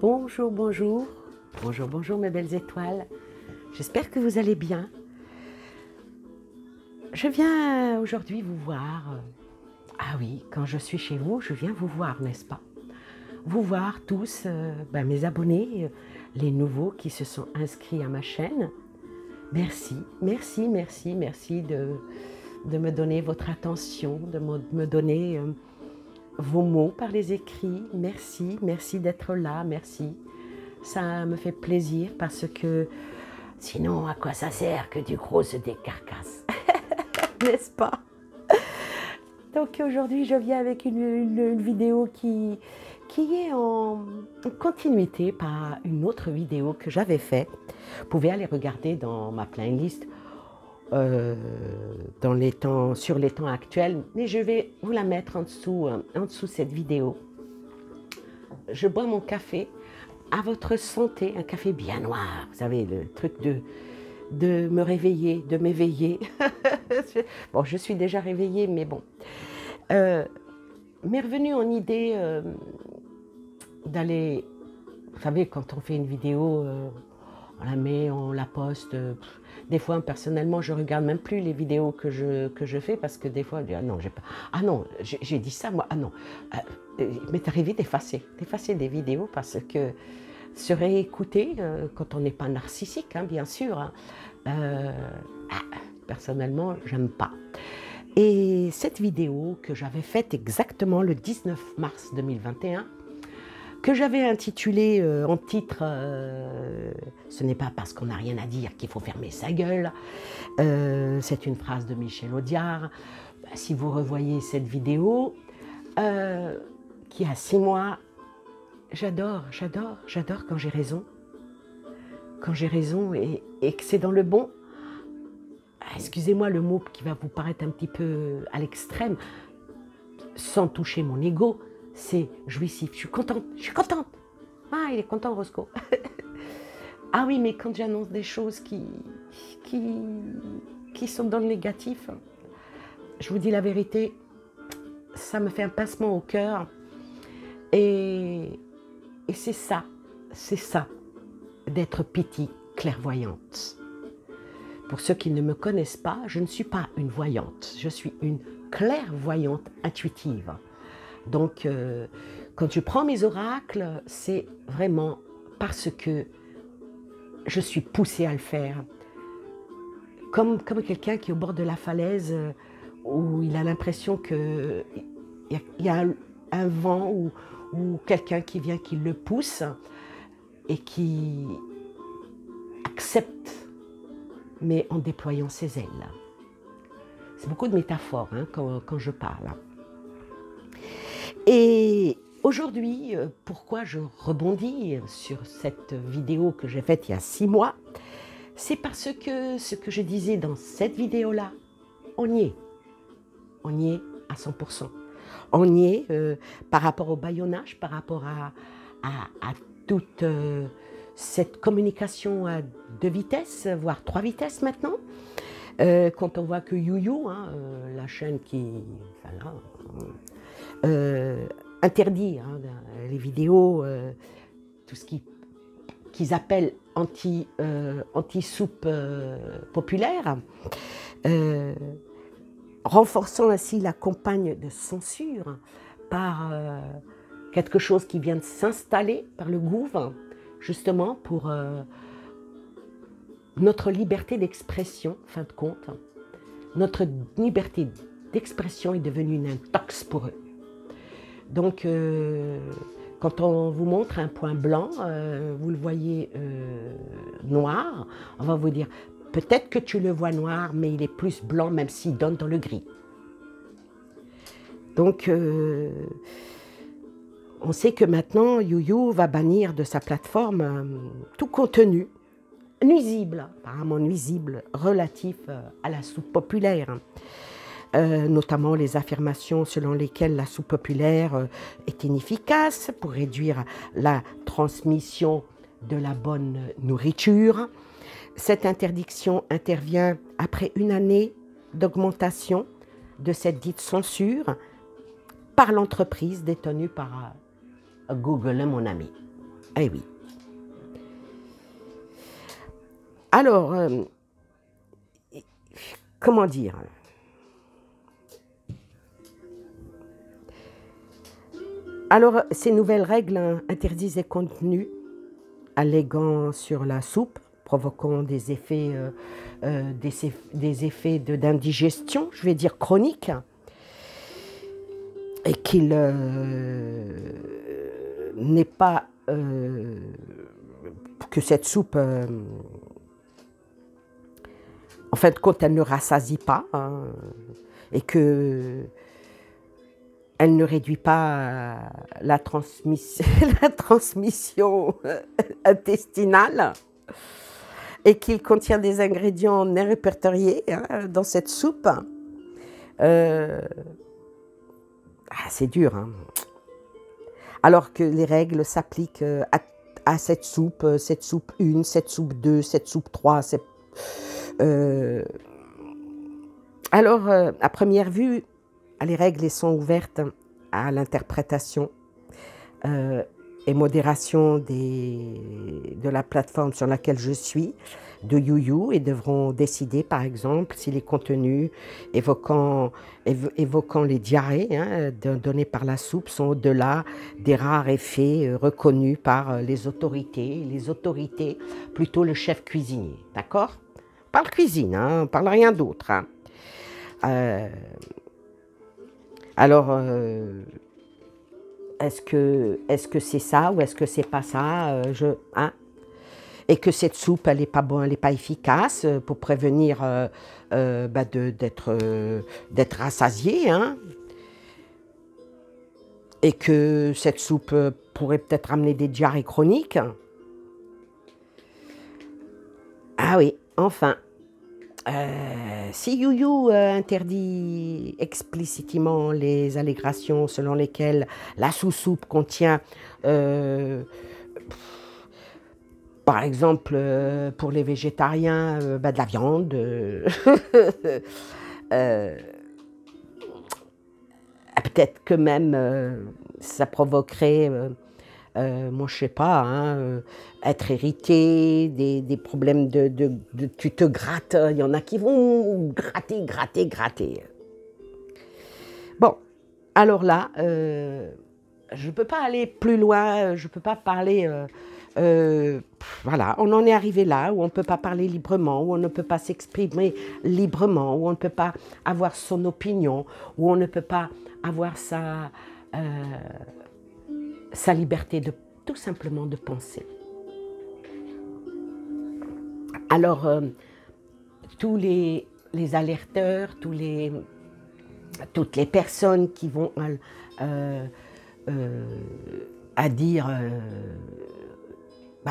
Bonjour, bonjour, bonjour, bonjour mes belles étoiles. J'espère que vous allez bien. Je viens aujourd'hui vous voir. Ah oui, quand je suis chez vous, je viens vous voir, n'est-ce pas? Vous voir tous, mes abonnés, les nouveaux qui se sont inscrits à ma chaîne. Merci, merci, merci, merci de me donner votre attention, de me donner vos mots par les écrits. Merci, merci d'être là, merci. Ça me fait plaisir parce que sinon, à quoi ça sert que du gros se décarcasse? N'est-ce pas? Donc aujourd'hui, je viens avec une vidéo qui est en continuité par une autre vidéo que j'avais faite. Vous pouvez aller regarder dans ma playlist sur les temps actuels, mais je vais vous la mettre en dessous cette vidéo. Je bois mon café à votre santé, un café bien noir, vous savez, le truc de me réveiller, de m'éveiller. Bon, je suis déjà réveillée, mais bon. M'est revenu en idée d'aller, vous savez, quand on fait une vidéo, on la met, on la poste. Des fois, personnellement, je regarde même plus les vidéos que je fais parce que des fois, je dis, ah non, j'ai pas, ah non, j'ai dit ça, moi, ah non. M'est arrivé d'effacer des vidéos parce que se réécouter, quand on n'est pas narcissique, hein, bien sûr, hein, personnellement, j'aime pas. Et cette vidéo que j'avais faite exactement le 19 mars 2021, que j'avais intitulée en titre ce n'est pas parce qu'on n'a rien à dire qu'il faut fermer sa gueule. C'est une phrase de Michel Audiard. Si vous revoyez cette vidéo, qui a 6 mois, j'adore quand j'ai raison. Quand j'ai raison et que c'est dans le bon. Excusez-moi le mot qui va vous paraître un petit peu à l'extrême, sans toucher mon ego, c'est jouissif. Je suis contente. Ah, il est content, Roscoe. Ah oui, mais quand j'annonce des choses qui sont dans le négatif, je vous dis la vérité, ça me fait un pincement au cœur. Et c'est ça, d'être Pity clairvoyante. Pour ceux qui ne me connaissent pas, je ne suis pas une voyante, je suis une clairvoyante intuitive. Donc, quand je prends mes oracles, c'est vraiment parce que je suis poussée à le faire. Comme quelqu'un qui est au bord de la falaise, où il a l'impression qu'il y a un vent ou quelqu'un qui vient, qui le pousse et qui accepte, mais en déployant ses ailes. C'est beaucoup de métaphores hein, quand je parle. Et aujourd'hui, pourquoi je rebondis sur cette vidéo que j'ai faite il y a 6 mois, c'est parce que ce que je disais dans cette vidéo-là, on y est. On y est à 100%. On y est par rapport au bâillonnage, par rapport à toute cette communication à 2 vitesses, voire 3 vitesses maintenant. Quand on voit que YouYou, hein, la chaîne qui interdit hein, les vidéos, tout ce qu'ils appellent anti-soupe populaire, renforçant ainsi la campagne de censure par quelque chose qui vient de s'installer par le gouvernement, justement pour notre liberté d'expression, fin de compte. Notre liberté d'expression est devenue une intox pour eux. Donc, quand on vous montre un point blanc, vous le voyez noir, on va vous dire, peut-être que tu le vois noir, mais il est plus blanc, même s'il donne dans le gris. Donc, on sait que maintenant, YouYou va bannir de sa plateforme tout contenu nuisible, apparemment nuisible, relatif à la soupe populaire. Notamment les affirmations selon lesquelles la soupe populaire est inefficace pour réduire la transmission de la bonne nourriture. Cette interdiction intervient après 1 année d'augmentation de cette dite censure par l'entreprise détenue par Google, mon ami. Eh oui. Alors, comment dire? Alors, ces nouvelles règles interdisent les contenus alléguant sur la soupe, provoquant des effets, des effets d'indigestion, je vais dire chroniques, et qu'il n'est pas que cette soupe, en fin de compte, elle ne rassasie pas, hein, et que elle ne réduit pas la transmission intestinale, et qu'il contient des ingrédients non répertoriés hein, dans cette soupe. C'est dur. Hein. Alors que les règles s'appliquent à cette soupe 1, cette soupe 2, cette soupe 3. Alors, à première vue, les règles sont ouvertes à l'interprétation et modération de la plateforme sur laquelle je suis, de YouYou, et devront décider, par exemple, si les contenus évoquant les diarrhées hein, données par la soupe sont au-delà des rares effets reconnus par les autorités. Les autorités, plutôt le chef cuisinier, d'accord? On parle cuisine, hein, on parle rien d'autre. Hein. Alors, est-ce que c'est ça ou est-ce que c'est pas ça hein? Et que cette soupe, elle n'est pas bonne, elle n'est pas efficace pour prévenir d'être rassasié. Hein? Et que cette soupe pourrait peut-être amener des diarrhées chroniques. Ah oui, enfin. Si YouYou interdit explicitement les allégations selon lesquelles la sous-soupe contient, par exemple, pour les végétariens, de la viande, peut-être que même ça provoquerait... moi, je sais pas, hein, être irrité, des problèmes tu te grattes, il y en a qui vont gratter. Bon, alors là, je ne peux pas aller plus loin, je ne peux pas parler, voilà, on en est arrivé là, où on ne peut pas parler librement, où on ne peut pas s'exprimer librement, où on ne peut pas avoir son opinion, où on ne peut pas avoir sa liberté tout simplement de penser. Alors, tous les alerteurs, toutes les personnes qui vont à dire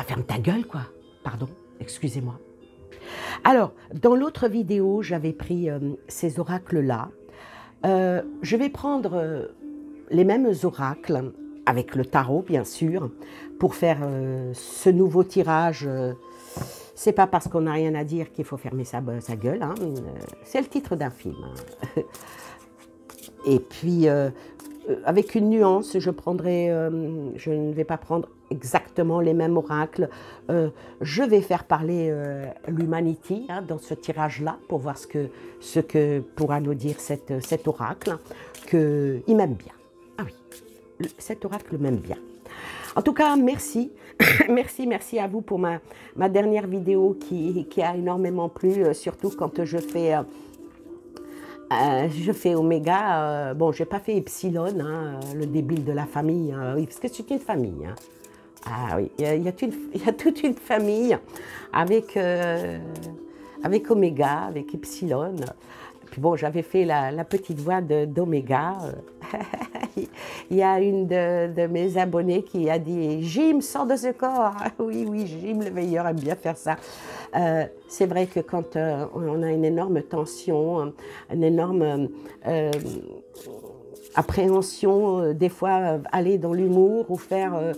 ferme ta gueule quoi, pardon, excusez-moi. Alors, dans l'autre vidéo, j'avais pris ces oracles-là. Je vais prendre les mêmes oracles, avec le tarot bien sûr, pour faire ce nouveau tirage. C'est pas parce qu'on n'a rien à dire qu'il faut fermer sa gueule, hein. C'est le titre d'un film. Hein. Et puis, avec une nuance, je ne vais pas prendre exactement les mêmes oracles. Je vais faire parler l'humanité hein, dans ce tirage-là, pour voir ce que pourra nous dire cet oracle, qu'il m'aime bien. Ah oui. Cet oracle m'aime bien. En tout cas, merci. merci à vous pour ma dernière vidéo qui a énormément plu, surtout quand je fais Oméga. Bon, je n'ai pas fait Epsilon, hein, le débile de la famille, hein, oui, parce que c'est une famille. Hein. Ah oui, il y a toute une famille avec Oméga, avec Epsilon. Puis bon, j'avais fait la petite voix d'Oméga. Il y a une de mes abonnés qui a dit « Jim, sors de ce corps !» Oui, Jim, le veilleur, aime bien faire ça. C'est vrai que quand on a une énorme tension, une énorme appréhension, des fois aller dans l'humour ou faire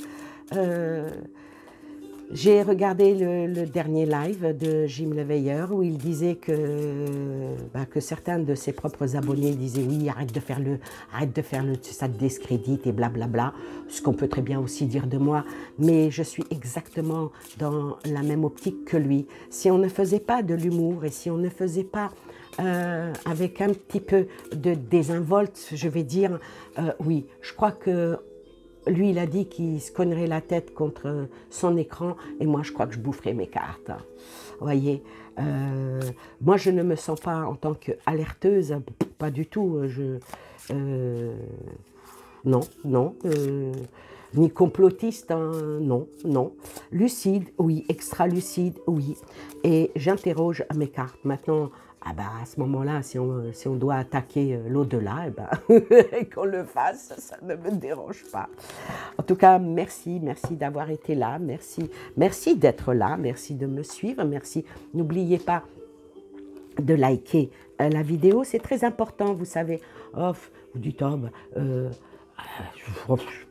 J'ai regardé le dernier live de Jim Leveilleur où il disait que certains de ses propres abonnés disaient oui, arrête de faire ça te discrédite et blablabla, ce qu'on peut très bien aussi dire de moi, mais je suis exactement dans la même optique que lui. Si on ne faisait pas de l'humour et si on ne faisait pas avec un petit peu de désinvolte, je vais dire, oui, je crois que lui, il a dit qu'il se cognerait la tête contre son écran et moi, je crois que je boufferais mes cartes. Vous voyez, moi, je ne me sens pas en tant qu'alerteuse, pas du tout. Non, non. Ni complotiste, hein, non, non. Lucide, oui. Extra lucide, oui. Et j'interroge mes cartes. Maintenant, ah bah, à ce moment-là, si on doit attaquer l'au-delà, eh ben, qu'on le fasse, ça ne me dérange pas. En tout cas, merci d'avoir été là, merci d'être là, merci de me suivre, merci. N'oubliez pas de liker la vidéo, c'est très important, vous savez. Oh, vous dites, oh,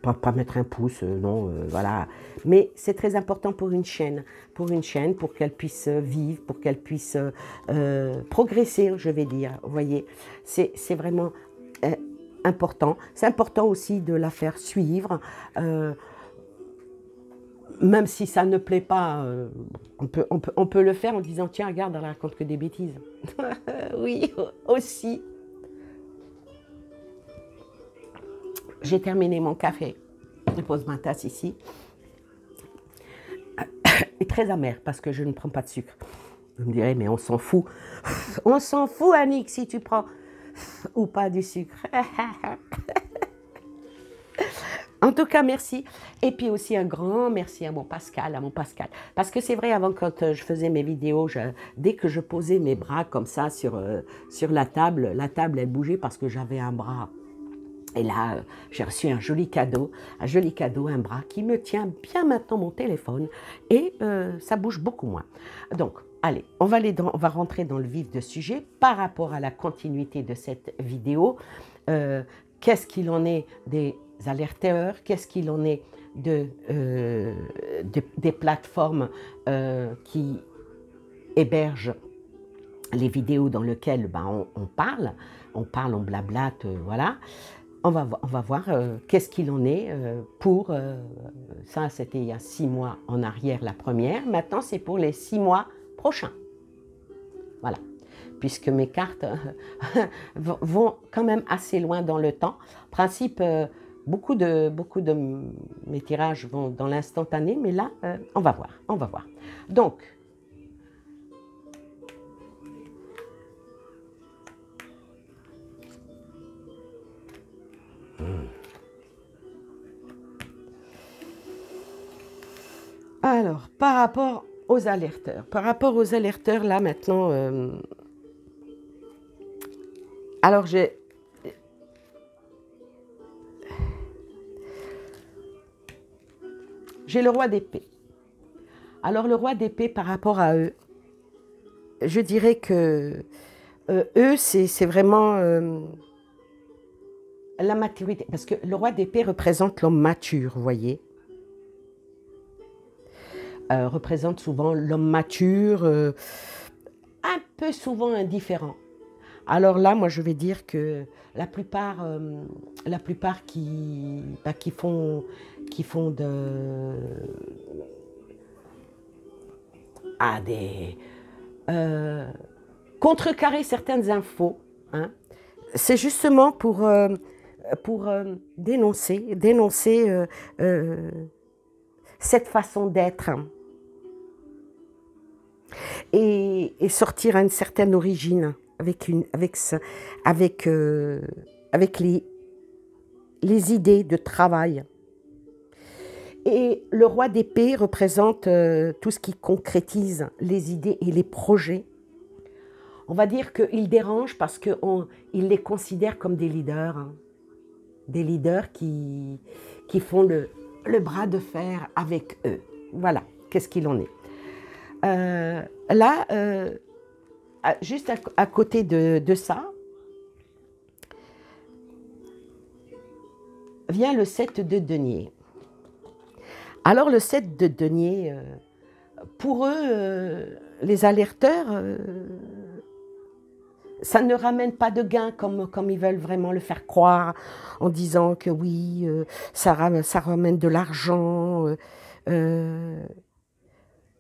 pas mettre un pouce, non, voilà. Mais c'est très important pour une chaîne, pour qu'elle puisse vivre, pour qu'elle puisse progresser, je vais dire. Vous voyez, c'est vraiment important. C'est important aussi de la faire suivre. Même si ça ne plaît pas, on peut le faire en disant tiens, regarde, elle raconte que des bêtises. Oui, aussi. J'ai terminé mon café. Je pose ma tasse ici. Et très amer parce que je ne prends pas de sucre. Vous me direz, mais on s'en fout. On s'en fout, Annick, si tu prends ou pas du sucre. En tout cas, merci. Et puis aussi un grand merci à mon Pascal, Parce que c'est vrai, avant, quand je faisais mes vidéos, dès que je posais mes bras comme ça sur la table, elle bougeait parce que j'avais un bras. Et là, j'ai reçu un joli cadeau, un bras qui me tient bien maintenant mon téléphone. Et ça bouge beaucoup moins. Donc, allez, on va rentrer dans le vif du sujet par rapport à la continuité de cette vidéo. Qu'est-ce qu'il en est des alerteurs, qu'est-ce qu'il en est des plateformes qui hébergent les vidéos dans lesquelles on parle, on blablate, voilà. On va voir qu'est-ce qu'il en est pour, ça c'était il y a 6 mois en arrière la première, maintenant c'est pour les 6 mois prochains. Voilà. Puisque mes cartes vont quand même assez loin dans le temps. En principe, beaucoup de mes tirages vont dans l'instantané, mais là, on va voir. Donc, alors, par rapport aux alerteurs, là maintenant, alors j'ai le roi d'épée. Alors le roi d'épée par rapport à eux, je dirais que eux, c'est vraiment la maturité. Parce que le roi d'épée représente l'homme mature, vous voyez. Représente souvent l'homme mature, un peu souvent indifférent. Alors là, moi, je vais dire que la plupart qui font contrecarrer certaines infos, hein, c'est justement pour dénoncer cette façon d'être et sortir à une certaine origine avec les idées de travail. Et le roi d'épée représente tout ce qui concrétise les idées et les projets. On va dire qu'il dérange parce qu'il les considère comme des leaders. Hein. Des leaders qui font le bras de fer avec eux. Voilà, qu'est-ce qu'il en est. Là, juste à côté de ça, vient le 7 de denier. Alors le 7 de denier, pour eux, les alerteurs, ça ne ramène pas de gain comme ils veulent vraiment le faire croire en disant que oui, ça ramène de l'argent.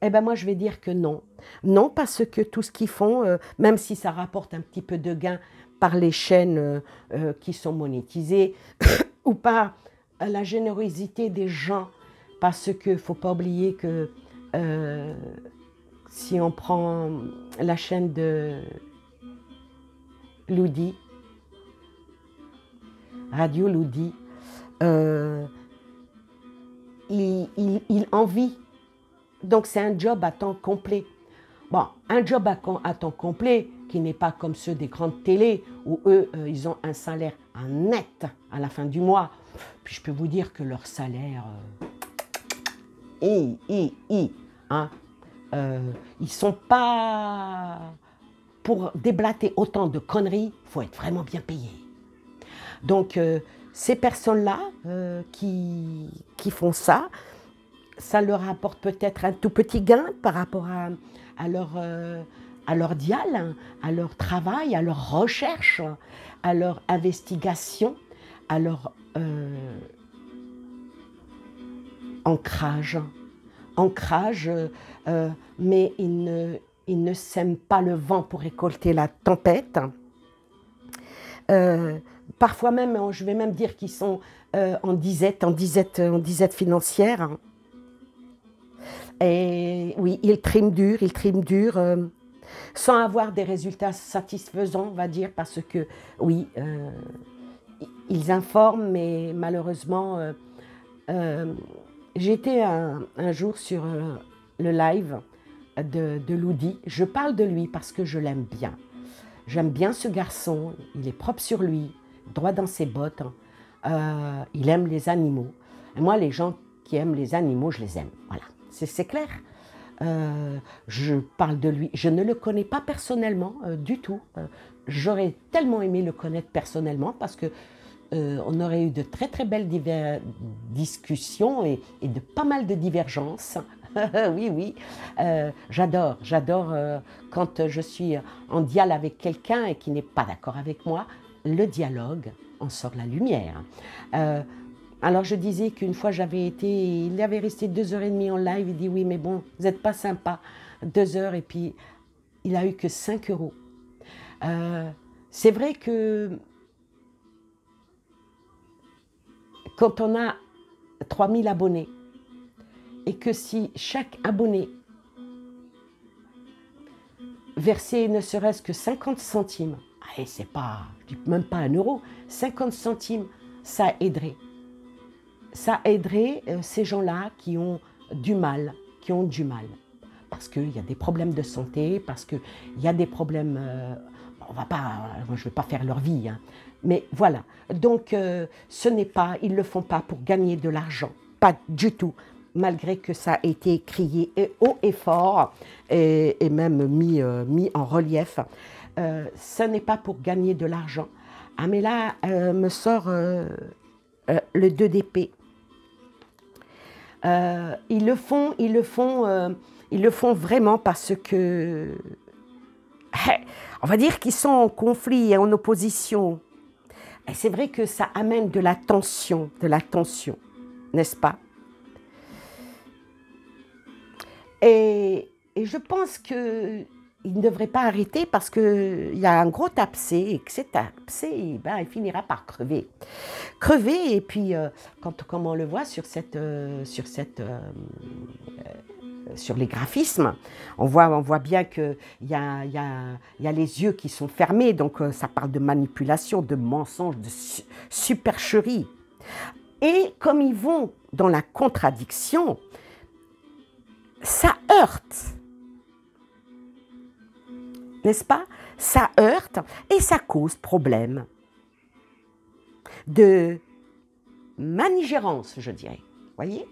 Eh bien moi je vais dire que non. Non, parce que tout ce qu'ils font, même si ça rapporte un petit peu de gain par les chaînes qui sont monétisées ou par la générosité des gens, parce qu'il ne faut pas oublier que si on prend la chaîne de Loudi, Radio Loudi, il en vit. Donc c'est un job à temps complet. Bon, un job à temps complet qui n'est pas comme ceux des grandes télés où eux, ils ont un salaire net à la fin du mois. Puis je peux vous dire que leur salaire, hein, ils sont pas... Pour déblater autant de conneries, il faut être vraiment bien payé. Donc ces personnes-là qui font ça, ça leur apporte peut-être un tout petit gain par rapport à leur dial, hein, à leur travail, à leur recherche, à leur investigation, à leur ancrage. Mais ils ne sèment pas le vent pour récolter la tempête. Parfois même, je vais même dire qu'ils sont en disette financière. Et oui, ils triment dur, sans avoir des résultats satisfaisants, on va dire, parce que, oui, ils informent, mais malheureusement, j'étais un jour sur le live de Loudi. Je parle de lui parce que je l'aime bien. J'aime bien ce garçon, il est propre sur lui, droit dans ses bottes, il aime les animaux. Et moi, les gens qui aiment les animaux, je les aime, voilà. C'est clair. Je parle de lui. Je ne le connais pas personnellement du tout. J'aurais tellement aimé le connaître personnellement parce que on aurait eu de très très belles discussions et de pas mal de divergences. Oui. J'adore quand je suis en dialogue avec quelqu'un et qui n'est pas d'accord avec moi. Le dialogue en sort la lumière. Alors je disais qu'une fois j'avais été, il avait resté 2h30 en live, il dit oui mais bon, vous n'êtes pas sympa, 2 heures et puis il a eu que 5 euros. C'est vrai que quand on a 3000 abonnés et que si chaque abonné versait ne serait-ce que 50 centimes, et c'est pas, même pas 1 euro, 50 centimes, ça aiderait. Ça aiderait ces gens-là qui ont du mal, parce qu'il y a des problèmes de santé, parce qu'il y a des problèmes, on va pas, je ne vais pas faire leur vie, hein, mais voilà. Donc ce n'est pas, ils ne le font pas pour gagner de l'argent, pas du tout, malgré que ça a été crié haut et fort, et même mis en relief. Ce n'est pas pour gagner de l'argent. Ah mais là, me sort le 2 d'épée. Ils le font vraiment parce que, on va dire qu'ils sont en conflit et en opposition. Et c'est vrai que ça amène de la tension, n'est-ce pas? Et je pense que il ne devrait pas arrêter parce qu'il y a un gros abcès et que cet abcès, il finira par crever. Et puis, comme on le voit sur les graphismes, on voit bien qu'il y a les yeux qui sont fermés, donc ça parle de manipulation, de mensonge, de supercherie. Et comme ils vont dans la contradiction, ça heurte. N'est-ce pas? Ça heurte et ça cause problème de manigérance, je dirais. Voyez?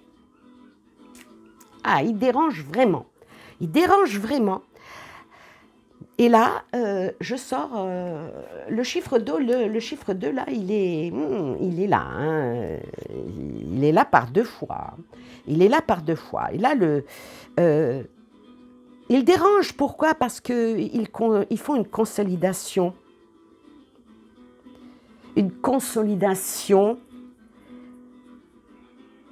Ah, il dérange vraiment. Et là, je sors le chiffre 2. Le chiffre 2, là, il est là. Hein, il est là par 2 fois. Et là, Il dérange, pourquoi? Parce qu'ils font une consolidation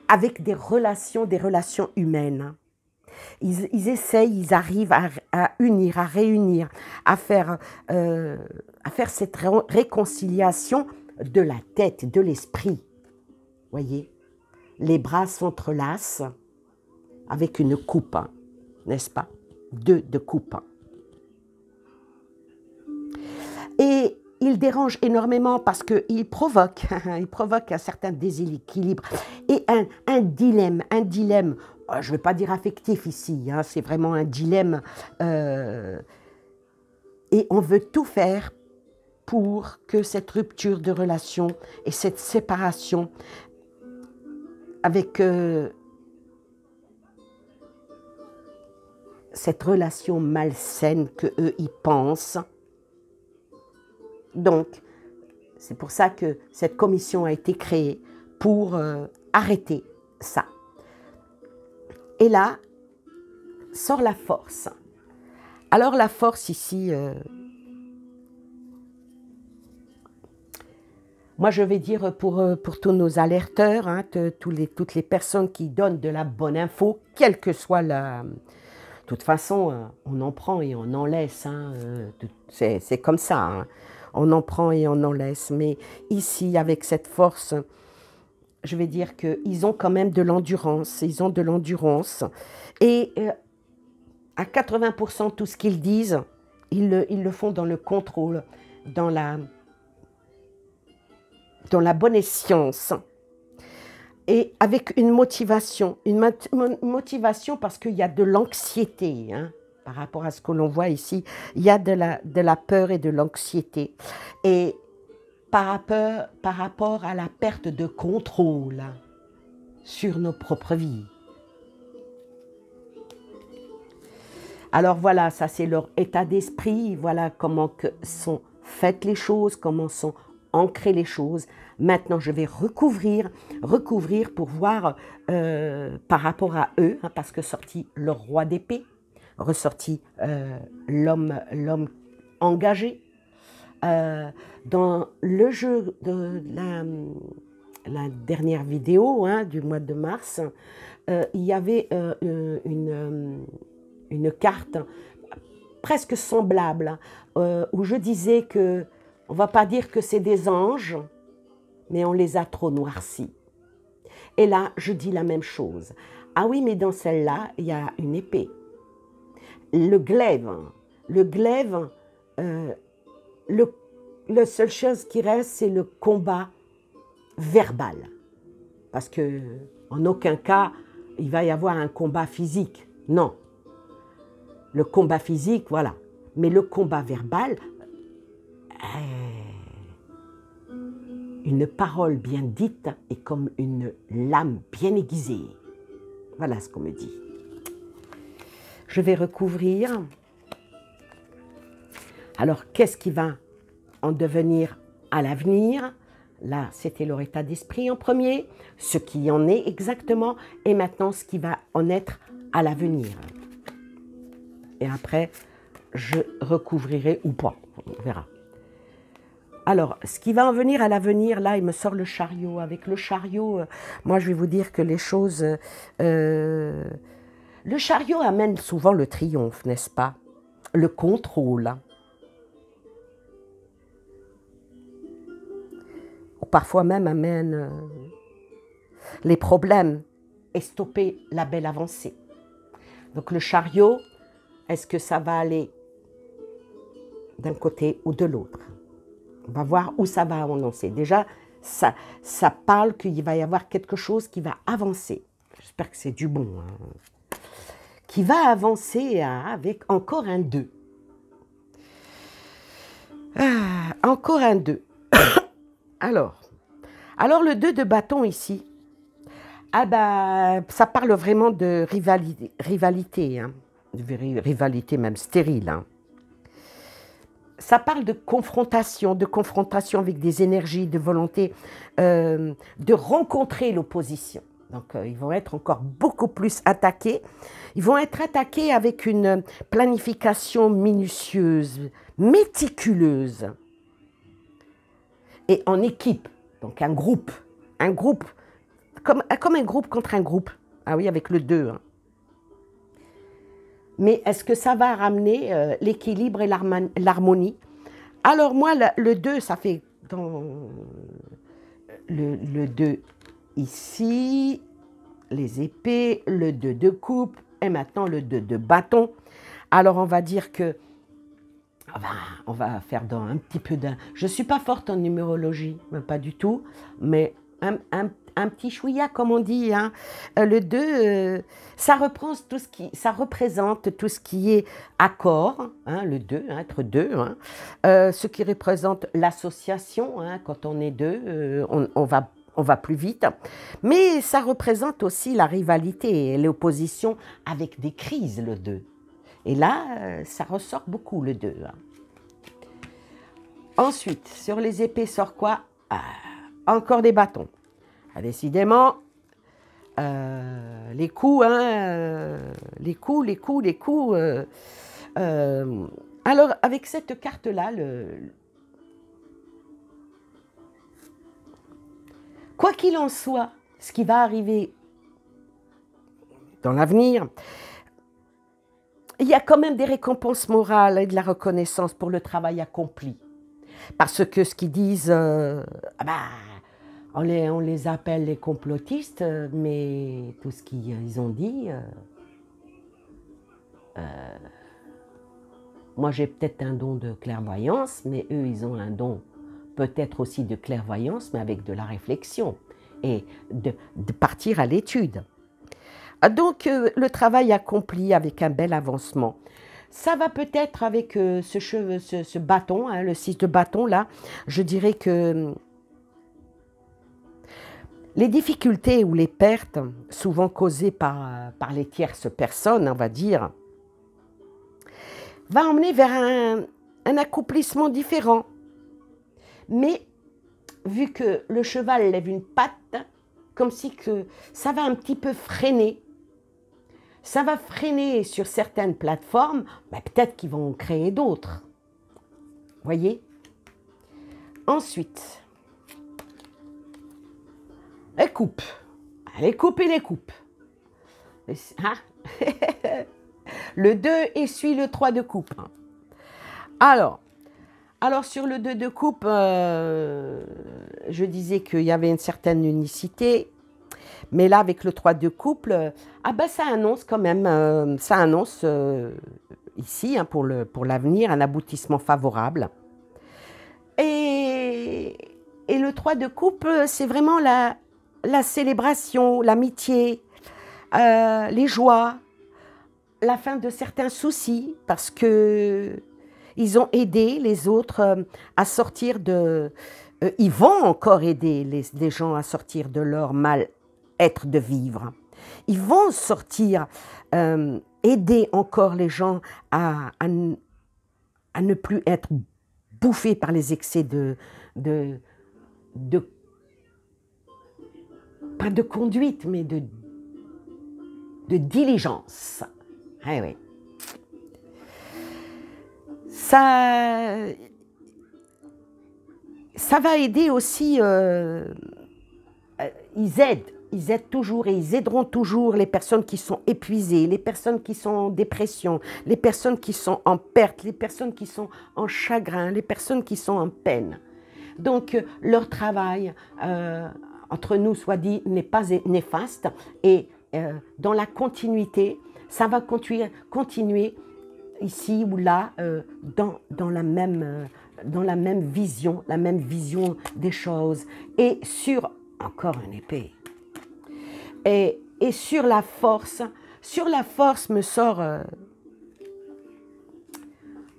avec des relations humaines. Ils essayent, ils arrivent à unir, à réunir, à faire cette réconciliation de la tête, de l'esprit. Voyez, les bras s'entrelacent avec une coupe, hein, n'est-ce pas? Deux de coupe. Et il dérange énormément parce qu'il provoque un certain déséquilibre et un dilemme, je ne vais pas dire affectif ici, hein, c'est vraiment un dilemme, et on veut tout faire pour que cette rupture de relation et cette séparation avec cette relation malsaine qu'eux y pensent. Donc, c'est pour ça que cette commission a été créée pour arrêter ça. Et là, sort la force. Alors la force ici, moi je vais dire pour tous nos alerteurs, hein, toutes les personnes qui donnent de la bonne info, quelle que soit la... De toute façon, on en prend et on en laisse, hein, c'est comme ça, hein. On en prend et on en laisse. Mais ici, avec cette force, je vais dire qu'ils ont quand même de l'endurance. Ils ont de l'endurance. Et à 80%, tout ce qu'ils disent, ils le font dans le contrôle, dans la bonne science. Et avec une motivation parce qu'il y a de l'anxiété, hein. Par rapport à ce que l'on voit ici, il y a de la peur et de l'anxiété. Et par rapport à la perte de contrôle sur nos propres vies. Alors voilà, ça c'est leur état d'esprit, voilà comment sont faites les choses, comment sont ancrées les choses. Maintenant, je vais recouvrir pour voir par rapport à eux, hein, parce que sorti le roi d'épée, ressorti l'homme engagé. Dans le jeu de la dernière vidéo, hein, du mois de mars, il y avait une carte presque semblable, où je disais que, on ne va pas dire que c'est des anges, mais on les a trop noircis. Et là, je dis la même chose. Ah oui, mais dans celle-là, il y a une épée. Le glaive, la seule chose qui reste, c'est le combat verbal. Parce que en aucun cas, il va y avoir un combat physique. Non. Le combat physique, voilà. Mais le combat verbal, une parole bien dite est comme une lame bien aiguisée. Voilà ce qu'on me dit. Je vais recouvrir. Alors, qu'est-ce qui va en devenir à l'avenir? Là, c'était leur état d'esprit en premier, ce qui en est exactement, et maintenant ce qui va en être à l'avenir. Et après, je recouvrirai ou pas, on verra. Alors, ce qui va en venir à l'avenir, là, il me sort le chariot. Avec le chariot, moi, je vais vous dire que les choses... le chariot amène souvent le triomphe, n'est-ce pas? Le contrôle. Ou parfois même amène les problèmes et stopper la belle avancée. Donc le chariot, est-ce que ça va aller d'un côté ou de l'autre? On va voir où ça va avancer. Déjà, ça parle qu'il va y avoir quelque chose qui va avancer. J'espère que c'est du bon. Hein. Qui va avancer avec encore un 2. Encore un 2. Alors le 2 de bâton ici, ça parle vraiment de rivalité, hein, de rivalité même stérile. Hein. Ça parle de confrontation avec des énergies, de volonté de rencontrer l'opposition. Donc, ils vont être encore beaucoup plus attaqués. Ils vont être attaqués avec une planification minutieuse, méticuleuse. Et en équipe, donc un groupe, comme un groupe contre un groupe. Ah oui, avec le 2. Hein. Mais est-ce que ça va ramener l'équilibre et l'harmonie? Alors moi, le 2, ça fait dans le 2 ici, les épées, le 2 de coupe, et maintenant le 2 de bâton. Alors on va dire que, on va faire dans un petit peu d'un... Je ne suis pas forte en numérologie, pas du tout, mais un petit chouïa, comme on dit. Hein. Le 2, ça représente tout ce qui est accord, hein, le 2, hein, être 2, hein, ce qui représente l'association, hein, quand on est 2, on va plus vite, mais ça représente aussi la rivalité et l'opposition avec des crises, le 2. Et là, ça ressort beaucoup, le 2. Hein. Ensuite, sur les épées sort quoi? Encore des bâtons. Ah, décidément, les coups, hein, les coups. Alors, avec cette carte-là, quoi qu'il en soit, ce qui va arriver dans l'avenir, il y a quand même des récompenses morales et de la reconnaissance pour le travail accompli. Parce que ce qu'ils disent, on les appelle les complotistes, mais tout ce qu'ils ont dit, moi j'ai peut-être un don de clairvoyance, mais eux ils ont un don peut-être aussi de clairvoyance, mais avec de la réflexion et de partir à l'étude. Donc le travail accompli avec un bel avancement. Ça va peut-être avec ce bâton, hein, le 6 de bâton là, je dirais que les difficultés ou les pertes, souvent causées par les tierces personnes, on va dire, va emmener vers un accomplissement différent. Mais vu que le cheval lève une patte, comme si que ça va un petit peu freiner. Ça va freiner sur certaines plateformes, mais peut-être qu'ils vont en créer d'autres. Voyez? Ensuite, les coupes. Les coupes et les coupes. Hein? Le 2 essuie le 3 de coupe. Alors sur le 2 de coupe, je disais qu'il y avait une certaine unicité. Mais là, avec le 3 de couple, ça annonce quand même, ici, hein, pour l'avenir, un aboutissement favorable. Et le 3 de couple, c'est vraiment la célébration, l'amitié, les joies, la fin de certains soucis, parce que ils ont aidé les autres à sortir de... ils vont encore aider les gens à sortir de leur mal-être de vivre. Ils vont sortir, aider encore les gens à ne plus être bouffés par les excès pas de conduite, mais de diligence. Ah oui. Ça va aider aussi, ils aident toujours et ils aideront toujours les personnes qui sont épuisées, les personnes qui sont en dépression, les personnes qui sont en perte, les personnes qui sont en chagrin, les personnes qui sont en peine. Donc leur travail, entre nous soit dit, n'est pas néfaste et dans la continuité, ça va continuer ici ou là, dans la même vision des choses, et sur, encore une épée, et sur la force me sort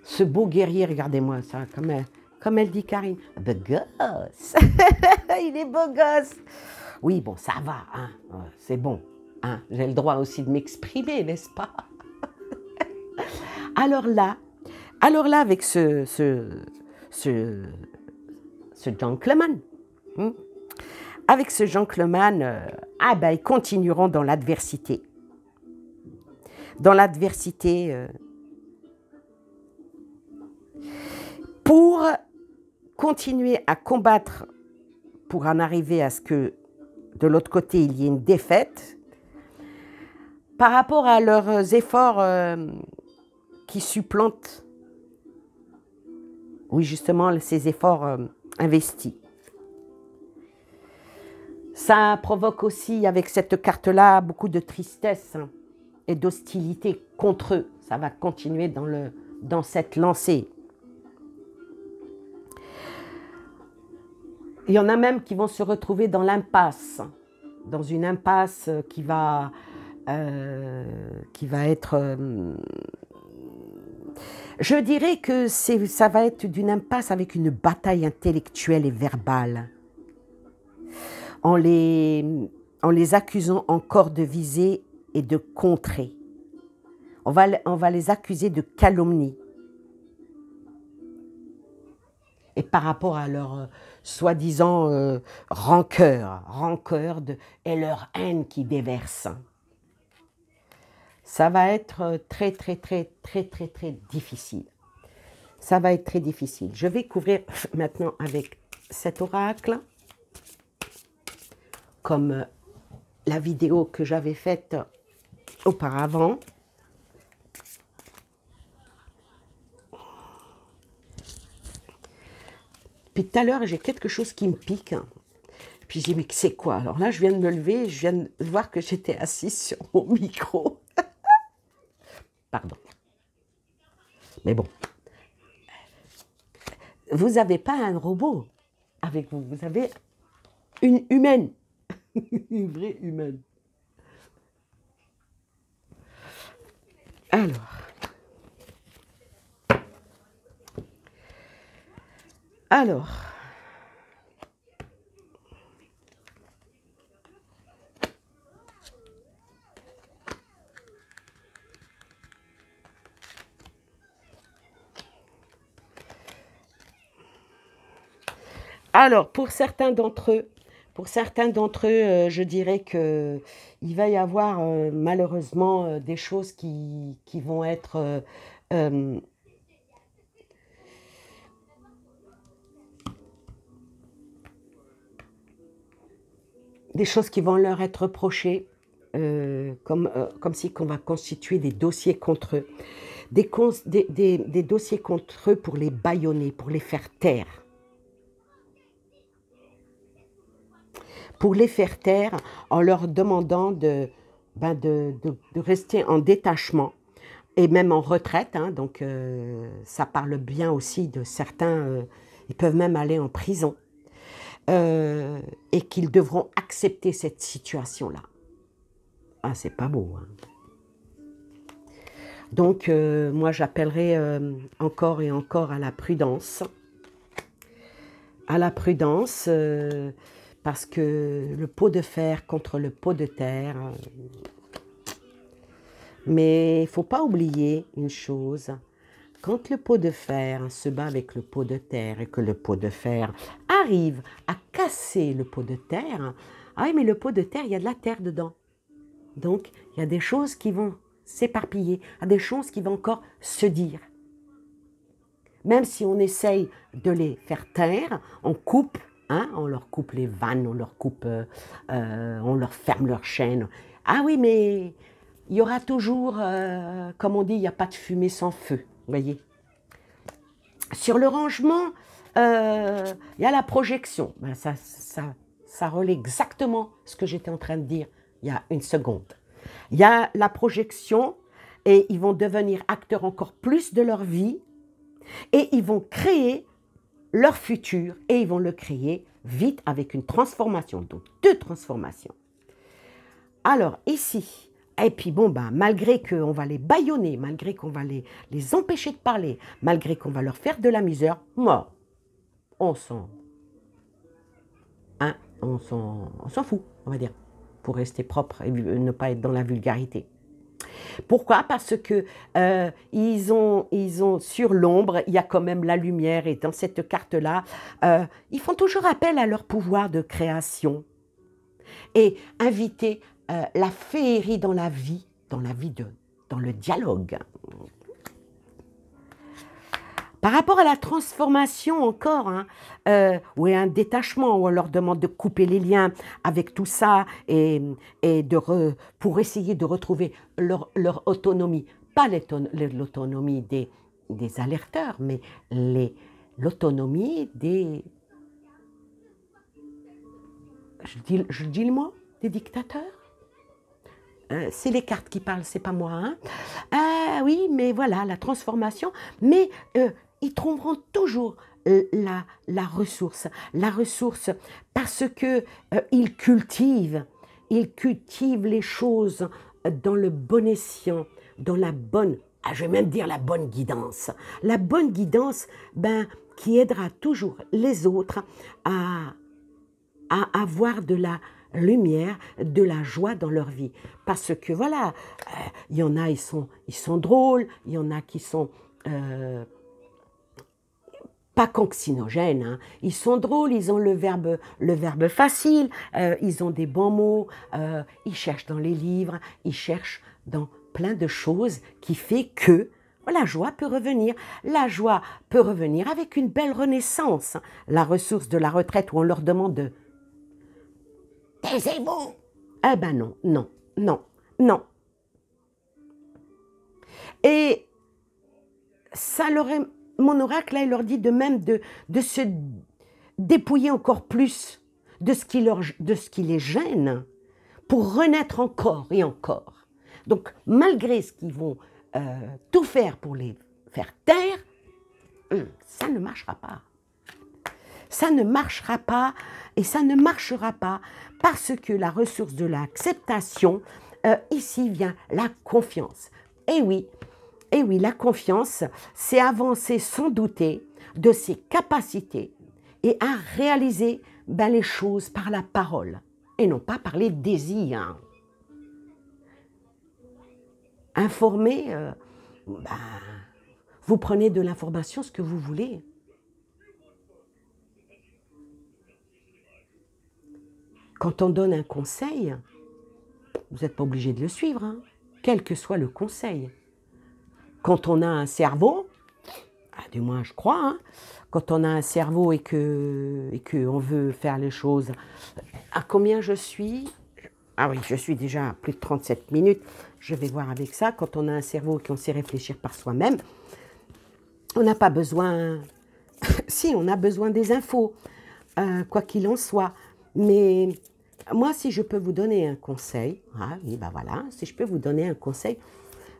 ce beau guerrier, regardez-moi ça, comme elle dit Karine, beau gosse, il est beau gosse, oui bon ça va, hein, c'est bon, hein, j'ai le droit aussi de m'exprimer, n'est-ce pas? Alors là, avec ce gentleman, avec ce gentleman, ah ben, ils continueront dans l'adversité. Dans l'adversité pour continuer à combattre, pour en arriver à ce que de l'autre côté, il y ait une défaite, par rapport à leurs efforts qui supplantent, oui justement, ces efforts investis. Ça provoque aussi, avec cette carte-là, beaucoup de tristesse et d'hostilité contre eux. Ça va continuer dans cette lancée. Il y en a même qui vont se retrouver dans l'impasse, dans une impasse qui va être... je dirais que ça va être d'une impasse avec une bataille intellectuelle et verbale. En les accusant encore de viser et de contrer. On va les accuser de calomnie. Et par rapport à leur soi-disant rancœur et leur haine qui déverse. Ça va être très difficile. Ça va être très difficile. Je vais couvrir maintenant avec cet oracle, comme la vidéo que j'avais faite auparavant. Puis tout à l'heure, j'ai quelque chose qui me pique. Puis j'ai dit, mais c'est quoi? Alors là, je viens de me lever, je viens de voir que j'étais assise sur mon micro. Pardon. Mais bon. Vous n'avez pas un robot avec vous. Vous avez une humaine. Une vraie humaine. Alors, pour certains d'entre eux, je dirais que il va y avoir malheureusement des choses qui vont être des choses qui vont leur être reprochées, comme si on va constituer des dossiers contre eux, des dossiers contre eux pour les bâillonner, pour les faire taire. Pour les faire taire en leur demandant de rester en détachement et même en retraite. Hein, donc, ça parle bien aussi de certains, ils peuvent même aller en prison. Et qu'ils devront accepter cette situation-là. Ah, c'est pas beau. Hein. Donc, moi, j'appellerai encore et encore à la prudence. À la prudence, parce que le pot de fer contre le pot de terre. Mais il ne faut pas oublier une chose. Quand le pot de fer se bat avec le pot de terre et que le pot de fer arrive à casser le pot de terre, ah oui, mais le pot de terre, il y a de la terre dedans. Donc, il y a des choses qui vont s'éparpiller, il y a des choses qui vont encore se dire. Même si on essaye de les faire taire, on coupe, hein, on leur coupe les vannes, on leur ferme leur chaîne. Ah oui, mais il y aura toujours, comme on dit, il n'y a pas de fumée sans feu. Vous voyez. Sur le rangement, il y a la projection. Ben, ça relaie exactement ce que j'étais en train de dire il y a une seconde. Il y a la projection et ils vont devenir acteurs encore plus de leur vie et ils vont créer leur futur et ils vont le créer vite avec une transformation, donc 2 transformations. Alors ici, et puis bon, ben, malgré qu'on va les bâillonner, malgré qu'on va les empêcher de parler, malgré qu'on va leur faire de la misère, moi, on s'en fout, on va dire, pour rester propre et ne pas être dans la vulgarité. Pourquoi? Parce que ils ont sur l'ombre, il y a quand même la lumière et dans cette carte-là, ils font toujours appel à leur pouvoir de création. et inviter la féerie dans la vie, dans le dialogue. Par rapport à la transformation encore, hein, ou un détachement, où on leur demande de couper les liens avec tout ça et pour essayer de retrouver leur autonomie, pas l'autonomie des alerteurs, mais l'autonomie des... Je dis le mot, des dictateurs. C'est les cartes qui parlent, c'est pas moi. Hein. Oui, mais voilà, la transformation. Mais ils trouveront toujours la ressource parce que ils cultivent les choses dans le bon escient, dans la bonne, je vais même dire la bonne guidance. La bonne guidance, qui aidera toujours les autres à avoir de la lumière, de la joie dans leur vie. Parce que voilà, il y en a, ils sont drôles, il y en a qui sont pas conxinogènes, hein. Ils sont drôles, ils ont le verbe facile, ils ont des bons mots, ils cherchent dans les livres, ils cherchent dans plein de choses qui fait que la joie peut revenir. La joie peut revenir avec une belle renaissance. La ressource de la retraite où on leur demande de taisez-vous. Eh ben non, non, non, non. Et ça leur est, mon oracle, là, il leur dit de même de se dépouiller encore plus de ce qui les gêne pour renaître encore et encore. Donc, malgré ce qu'ils vont tout faire pour les faire taire, ça ne marchera pas. Ça ne marchera pas et ça ne marchera pas parce que la ressource de l'acceptation, ici vient la confiance. Et oui, la confiance, c'est avancer sans douter de ses capacités et à réaliser les choses par la parole et non pas par les désirs. Informer, vous prenez de l'information ce que vous voulez. Quand on donne un conseil, vous n'êtes pas obligé de le suivre, hein, quel que soit le conseil. Quand on a un cerveau, du moins je crois, hein, quand on a un cerveau et qu'on veut faire les choses, à combien je suis? Ah oui, je suis déjà à plus de 37 minutes, je vais voir avec ça. Quand on a un cerveau et qu'on sait réfléchir par soi-même, on n'a pas besoin, si on a besoin des infos, quoi qu'il en soit. Mais moi, si je peux vous donner un conseil, si je peux vous donner un conseil,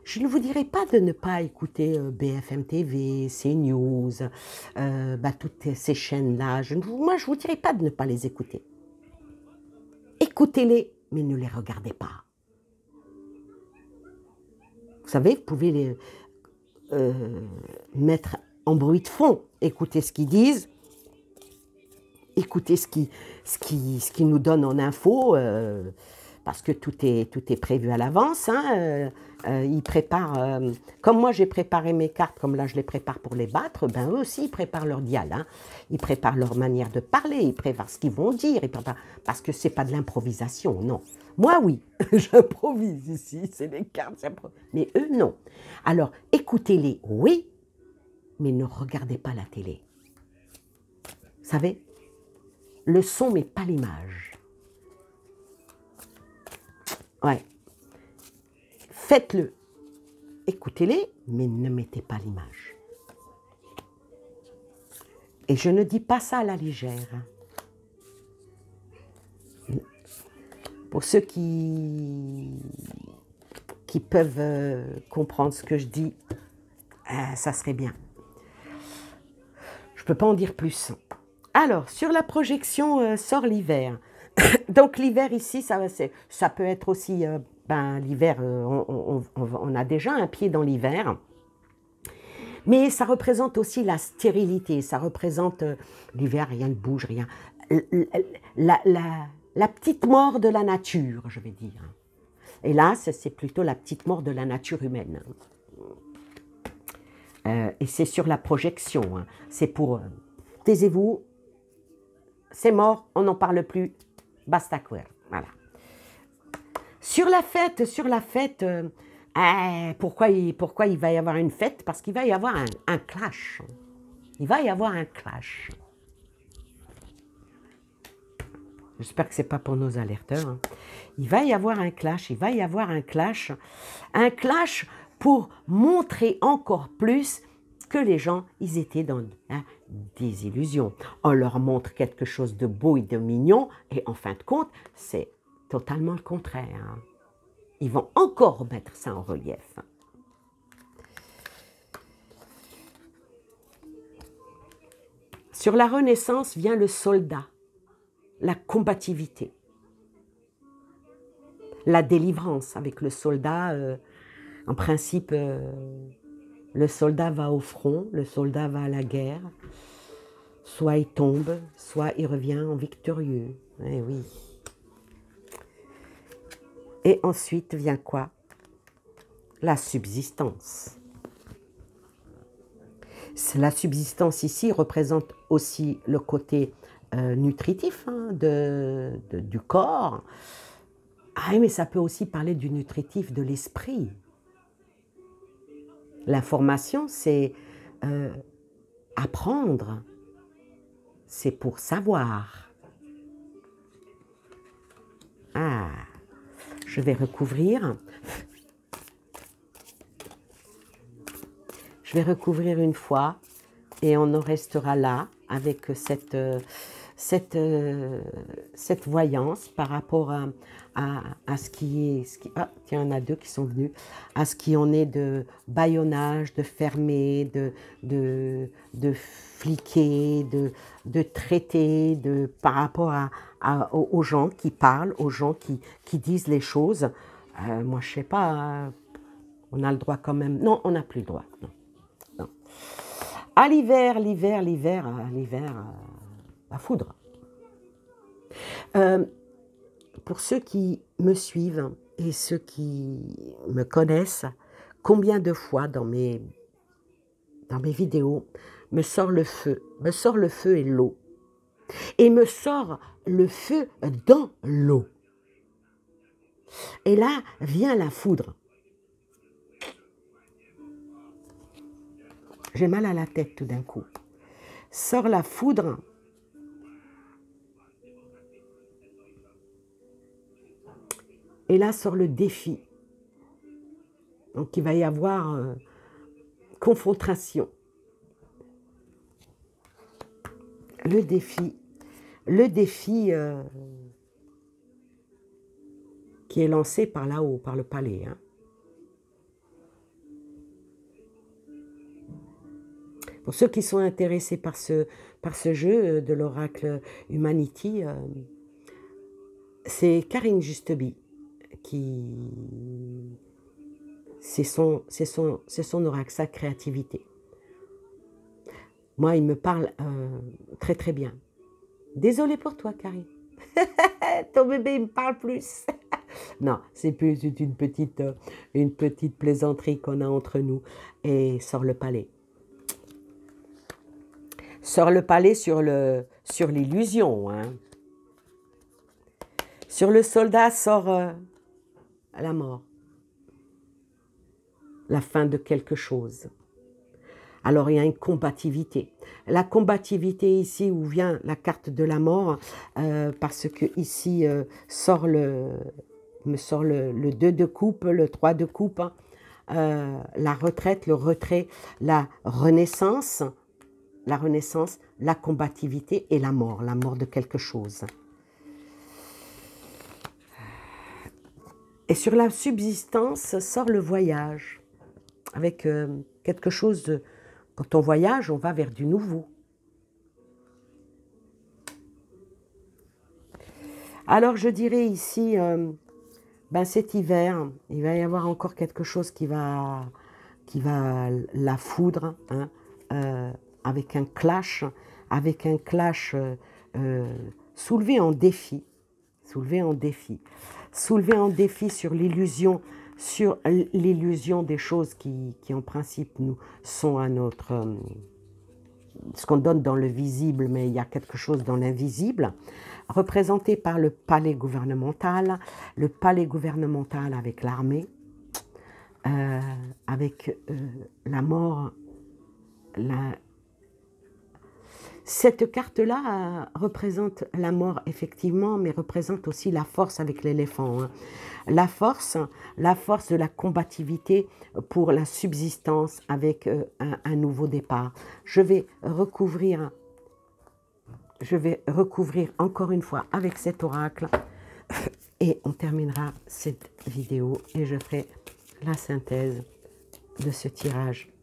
je ne vous dirai pas de ne pas écouter BFM TV, CNews, toutes ces chaînes-là. Moi, je ne vous dirai pas de ne pas les écouter. Écoutez-les, mais ne les regardez pas. Vous savez, vous pouvez les mettre en bruit de fond, écoutez ce qu'ils disent, écoutez ce qui nous donne en info, parce que tout est prévu à l'avance. Hein, ils préparent, comme moi j'ai préparé mes cartes, comme là je les prépare pour les battre, eux aussi ils préparent leur dial. Hein, ils préparent leur manière de parler, ils préparent ce qu'ils vont dire, parce que c'est pas de l'improvisation, non. Moi oui, j'improvise ici, c'est des cartes, mais eux non. Alors écoutez-les, oui, mais ne regardez pas la télé. Vous savez, le son, mais pas l'image. Ouais. Faites-le. Écoutez-les, mais ne mettez pas l'image. Et je ne dis pas ça à la légère. Pour ceux qui peuvent comprendre ce que je dis, ça serait bien. Je ne peux pas en dire plus. Alors, sur la projection sort l'hiver. Donc l'hiver ici, ça peut être aussi, l'hiver, on a déjà un pied dans l'hiver, mais ça représente aussi la stérilité, ça représente l'hiver, rien ne bouge, rien. La petite mort de la nature, je vais dire. Et là, c'est plutôt la petite mort de la nature humaine. Et c'est sur la projection, hein. C'est pour, taisez-vous, c'est mort, on n'en parle plus, basta quoi. Voilà. Sur la fête, pourquoi il va y avoir une fête? Parce qu'il va y avoir un clash. Il va y avoir un clash. J'espère que ce n'est pas pour nos alerteurs. Hein. Il va y avoir un clash, il va y avoir un clash. Un clash pour montrer encore plus que les gens, ils étaient dans des illusions. On leur montre quelque chose de beau et de mignon, et en fin de compte, c'est totalement le contraire. Hein. Ils vont encore mettre ça en relief. Sur la Renaissance vient le soldat, la combativité, la délivrance avec le soldat. En principe, le soldat va au front, le soldat va à la guerre. Soit il tombe, soit il revient en victorieux. Eh oui. Et ensuite vient quoi? La subsistance. La subsistance ici représente aussi le côté nutritif hein, du corps. Ah, mais ça peut aussi parler du nutritif de l'esprit. L'information, c'est apprendre. C'est pour savoir. Ah, je vais recouvrir. Je vais recouvrir une fois et on en restera là avec cette voyance par rapport à ce qui est... ah, tiens, il y en a deux qui sont venus. À ce qui en est de bâillonnage, de fermer, de fliquer, de traiter, par rapport aux gens qui parlent, aux gens qui disent les choses. Moi, je ne sais pas, on a le droit quand même... Non, on n'a plus le droit, non. À l'hiver, la foudre. Pour ceux qui me suivent et ceux qui me connaissent, combien de fois dans mes vidéos me sort le feu et l'eau. Et me sort le feu dans l'eau. Et là vient la foudre. J'ai mal à la tête tout d'un coup. Sort la foudre. Et là sort le défi. Donc il va y avoir confrontation. Le défi qui est lancé par là-haut, par le palais. Hein. Pour ceux qui sont intéressés par ce jeu de l'oracle Humanity, c'est Karine Justeby qui... C'est son oracle, sa créativité. Moi, il me parle très très bien. Désolée pour toi, Karine. Ton bébé, il me parle plus. Non, c'est une petite plaisanterie qu'on a entre nous. Et sort le palais. Sort le palais sur l'illusion. Hein. Sur le soldat sort la mort. La fin de quelque chose. Alors, il y a une combativité. La combativité ici, où vient la carte de la mort, parce que ici me sort le 2 de coupe, le 3 de coupe, hein, la retraite, le retrait, la renaissance, la combativité et la mort de quelque chose. Et sur la subsistance sort le voyage, avec quelque chose de... Quand on voyage, on va vers du nouveau. Alors je dirais ici, cet hiver, il va y avoir encore quelque chose qui va la foudre, hein, avec un clash soulevé en défi, sur l'illusion, des choses qui en principe nous sont à notre ce qu'on donne dans le visible, mais il y a quelque chose dans l'invisible, représenté par le palais gouvernemental avec l'armée, avec la mort. Cette carte-là représente la mort, effectivement, mais représente aussi la force avec l'éléphant. Hein. La force de la combativité pour la subsistance avec un nouveau départ. Je vais recouvrir encore une fois avec cet oracle et on terminera cette vidéo et je ferai la synthèse de ce tirage.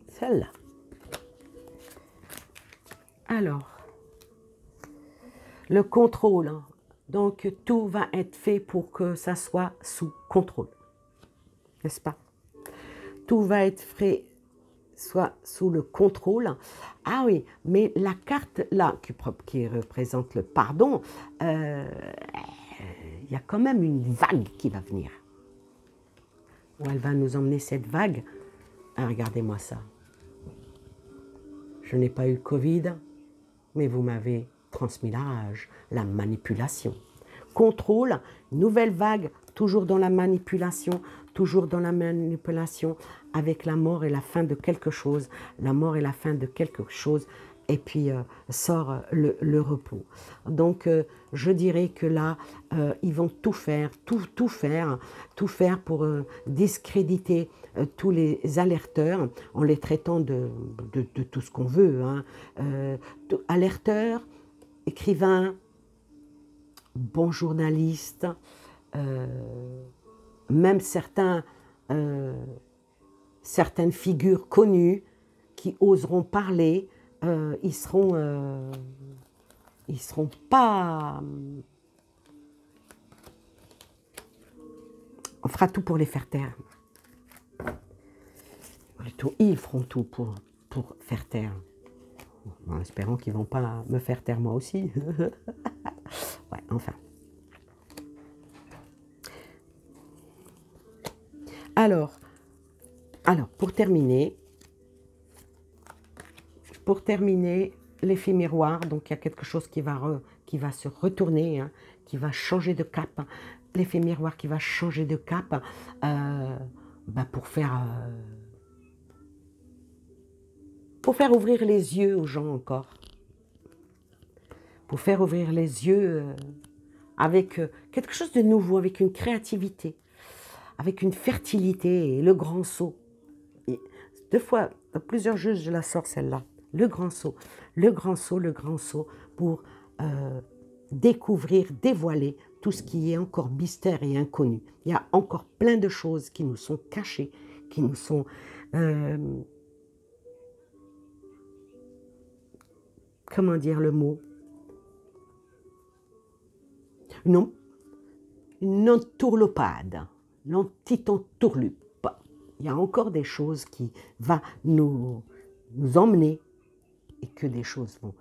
Celle-là. Alors, le contrôle. Hein. Donc, tout va être fait pour que ça soit sous contrôle. N'est-ce pas? Tout va être fait soit sous le contrôle. Ah oui, mais la carte là, qui représente le pardon, il y a quand même une vague qui va venir. Où elle va nous emmener cette vague. Ah, regardez-moi ça. Je n'ai pas eu le Covid, mais vous m'avez transmis la rage, la manipulation. Contrôle, nouvelle vague, toujours dans la manipulation, avec la mort et la fin de quelque chose, et puis sort le repos. Donc, je dirais que là, ils vont tout faire pour discréditer tous les alerteurs, en les traitant de tout ce qu'on veut. Hein. Alerteurs, écrivains, bons journalistes, même certaines figures connues qui oseront parler, ils seront pas... On fera tout pour les faire taire. Ils feront tout pour faire taire. En espérant qu'ils ne vont pas me faire taire moi aussi. Ouais, enfin. Alors, pour terminer, l'effet miroir, donc il y a quelque chose qui va se retourner, hein, qui va changer de cap. L'effet miroir qui va changer de cap pour faire ouvrir les yeux aux gens encore. Pour faire ouvrir les yeux avec quelque chose de nouveau, avec une créativité, avec une fertilité et le grand saut. Et 2 fois, dans plusieurs jeux, je la sors celle-là. Le grand saut pour découvrir, dévoiler tout ce qui est encore mystère et inconnu. Il y a encore plein de choses qui nous sont cachées, qui nous sont... comment dire le mot? Non, une entourloupade, l'antientourloupe. Il y a encore des choses qui vont nous emmener et que des choses vont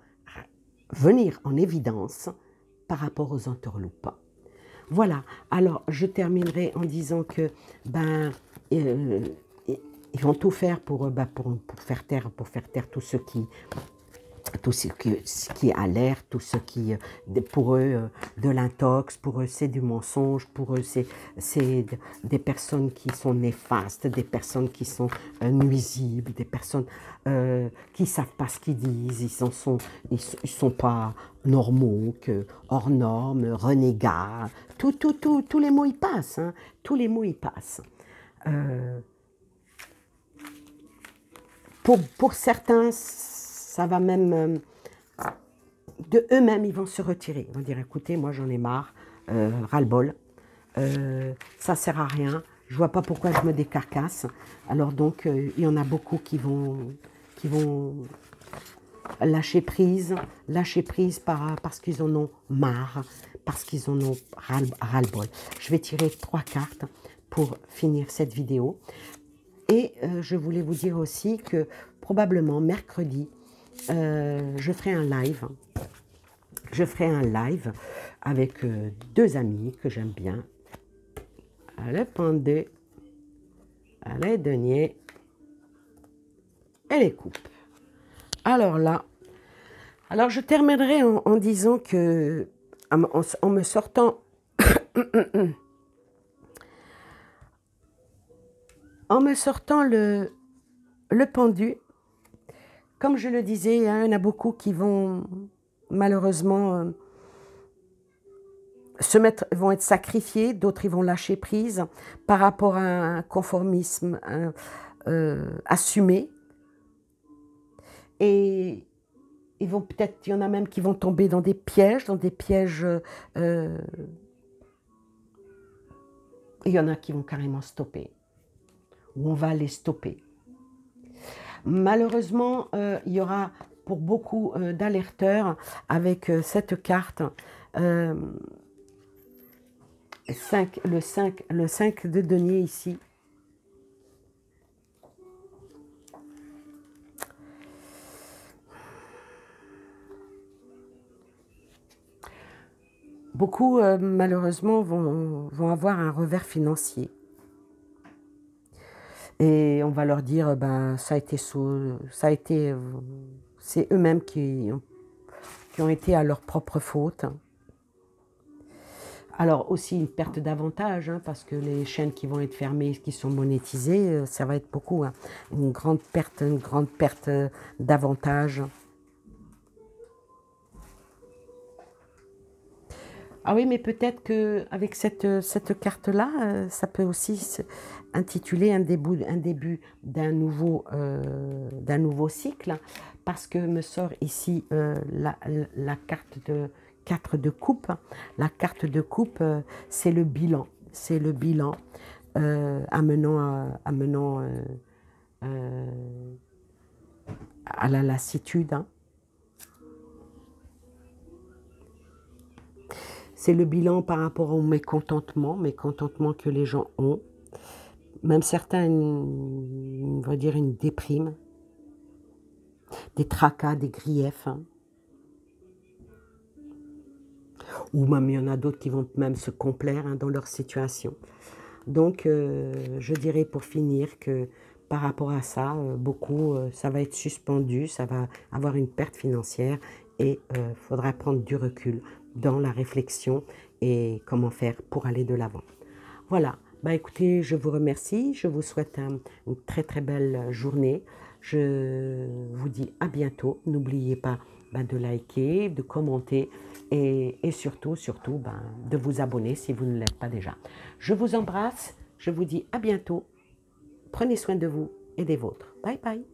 venir en évidence par rapport aux entourloupes. Voilà, alors je terminerai en disant que ils vont tout faire pour faire taire tout ce qui est alerte, tout ce qui, pour eux, de l'intox, pour eux, c'est du mensonge, pour eux, c'est des personnes qui sont néfastes, des personnes qui sont nuisibles, des personnes qui ne savent pas ce qu'ils disent, ils sont pas normaux, hors normes, renégats, tous les mots y passent, hein, tous les mots y passent. Pour certains, ça va même, de eux-mêmes, ils vont se retirer. Ils vont dire, écoutez, moi j'en ai marre, ras-le-bol, ça sert à rien, je vois pas pourquoi je me décarcasse. Alors donc, il y en a beaucoup qui vont lâcher prise parce qu'ils en ont marre, parce qu'ils en ont ras-le-bol. Je vais tirer 3 cartes pour finir cette vidéo. Et je voulais vous dire aussi que probablement mercredi, je ferai un live. Je ferai un live avec deux amis que j'aime bien. Le pendu, les deniers et les coupes. Alors là, alors je terminerai en disant que, en me sortant, en me sortant le pendu, comme je le disais, hein, il y en a beaucoup qui vont malheureusement vont être sacrifiés, d'autres ils vont lâcher prise par rapport à un conformisme assumé. Et ils vont peut-être, il y en a même qui vont tomber dans des pièges, il y en a qui vont carrément stopper, ou on va les stopper. Malheureusement, il y aura pour beaucoup d'alerteurs avec cette carte, le 5 de denier ici. Beaucoup, malheureusement, vont avoir un revers financier. Et on va leur dire, ben, c'est eux-mêmes qui ont été à leur propre faute. Alors aussi une perte d'avantage, hein, parce que les chaînes qui vont être fermées, qui sont monétisées, ça va être beaucoup, hein, une grande perte d'avantage. Ah oui, mais peut-être qu'avec cette carte-là, ça peut aussi intituler un début d'un nouveau cycle, parce que me sort ici la carte de 4 de coupe. La carte de coupe, c'est le bilan. C'est le bilan amenant à la lassitude, hein. C'est le bilan par rapport au mécontentement que les gens ont. Même certains, on va dire une déprime, des tracas, des griefs, hein. Ou même il y en a d'autres qui vont même se complaire, hein, dans leur situation. Donc, je dirais pour finir que par rapport à ça, beaucoup, ça va être suspendu, ça va avoir une perte financière et il faudra prendre du recul dans la réflexion et comment faire pour aller de l'avant. Voilà, bah écoutez, je vous remercie, je vous souhaite une très très belle journée. Je vous dis à bientôt. N'oubliez pas de liker, de commenter et surtout, de vous abonner si vous ne l'êtes pas déjà. Je vous embrasse, je vous dis à bientôt. Prenez soin de vous et des vôtres. Bye bye.